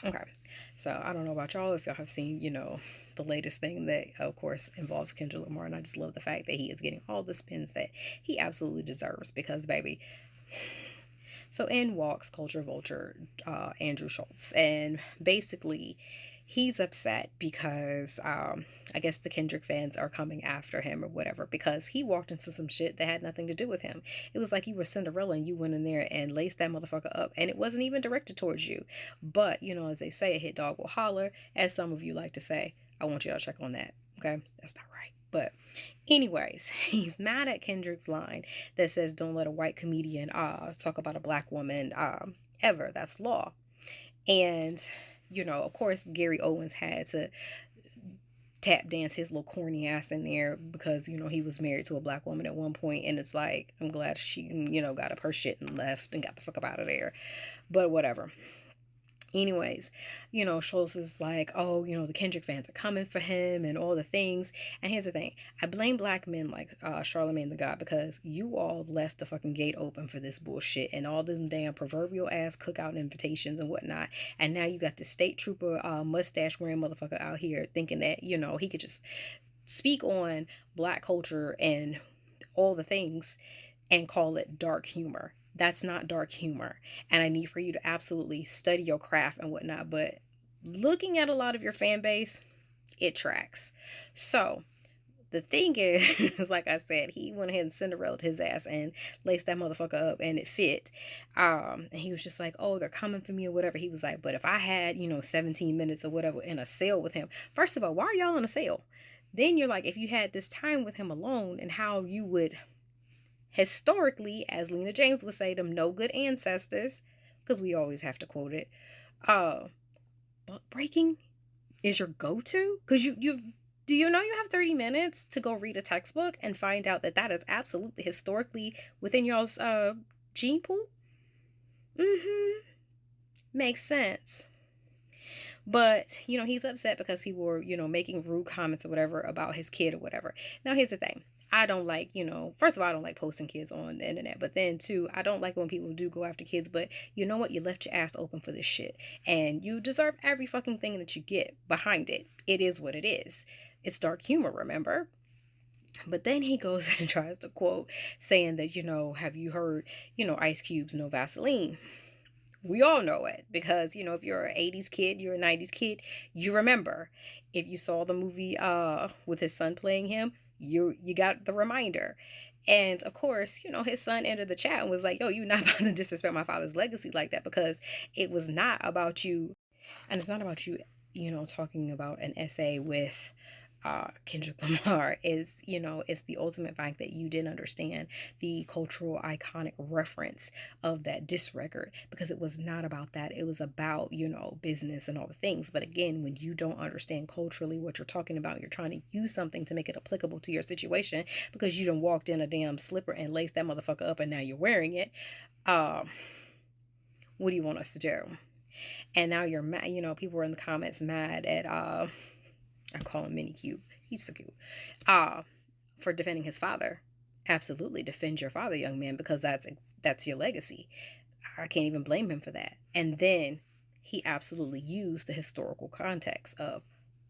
Okay. So I don't know about y'all if y'all have seen, the latest thing that, of course, involves Kendrick Lamar. And I just love the fact that he is getting all the spins that he absolutely deserves because, baby. So in walks culture vulture Andrew Schulz. And basically, he's upset because I guess the Kendrick fans are coming after him or whatever because he walked into some shit that had nothing to do with him. It was like you were Cinderella and you went in there and laced that motherfucker up, and it wasn't even directed towards you. But, as they say, a hit dog will holler, as some of you like to say. I want you to check on that. Okay? That's not right. But anyways, he's mad at Kendrick's line that says, "Don't let a white comedian talk about a black woman ever. That's law." And, of course, Gary Owens had to tap dance his little corny ass in there because, he was married to a black woman at one point. And it's like, I'm glad she, got up her shit and left and got the fuck up out of there. But whatever. Anyways, Schultz is like, oh, the Kendrick fans are coming for him and all the things. And here's the thing. I blame black men like Charlemagne the God because you all left the fucking gate open for this bullshit and all them damn proverbial ass cookout invitations and whatnot. And now you got the state trooper mustache wearing motherfucker out here thinking that, he could just speak on black culture and all the things and call it dark humor. That's not dark humor. And I need for you to absolutely study your craft and whatnot. But looking at a lot of your fan base, it tracks. So the thing is, like I said, he went ahead and Cinderella'd his ass and laced that motherfucker up and it fit. And he was just like, oh, they're coming for me or whatever. He was like, but if I had, 17 minutes or whatever in a sale with him, first of all, why are y'all in a sale? Then you're like, if you had this time with him alone and how you would historically, as Lena James would say, them no good ancestors, because we always have to quote it, buck breaking is your go-to? Because you do you know you have 30 minutes to go read a textbook and find out that that is absolutely historically within y'all's gene pool? Mm-hmm. Makes sense. But, he's upset because people were, making rude comments or whatever about his kid or whatever. Now, here's the thing. I don't like, first of all, I don't like posting kids on the internet. But then, too, I don't like when people do go after kids. But you know what? You left your ass open for this shit. And you deserve every fucking thing that you get behind it. It is what it is. It's dark humor, remember? But then he goes and tries to quote saying that, have you heard, Ice Cube's No Vaseline? We all know it because, if you're an 80s kid, you're a 90s kid, you remember. If you saw the movie with his son playing him, you got the reminder. And of course, his son entered the chat and was like, yo, you're not about to disrespect my father's legacy like that because it was not about you. And it's not about you, talking about an essay with Kendrick Lamar is, it's the ultimate fact that you didn't understand the cultural iconic reference of that diss record because it was not about that. It was about, business and all the things. But again, when you don't understand culturally what you're talking about, you're trying to use something to make it applicable to your situation because you done walked in a damn slipper and laced that motherfucker up and now you're wearing it. What do you want us to do? And now you're mad, people were in the comments mad at I call him Mini Cube. He's so cute. Uh, for defending his father. Absolutely defend your father, young man, because that's your legacy. I can't even blame him for that. And then he absolutely used the historical context of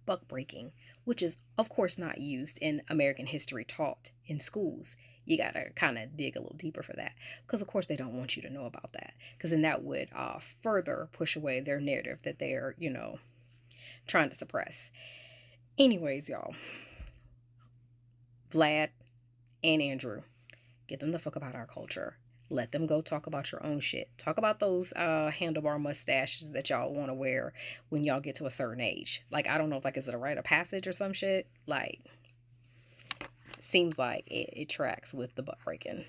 buck breaking, which is of course not used in American history taught in schools. You gotta kind of dig a little deeper for that, because of course they don't want you to know about that, because then that would further push away their narrative that they're trying to suppress. Anyways, y'all, Vlad and Andrew, get them the fuck about our culture. Let them go talk about your own shit. Talk about those handlebar mustaches that y'all want to wear when y'all get to a certain age. Like, I don't know if, like, is it a rite of passage or some shit? Like, seems like it tracks with the butt breaking.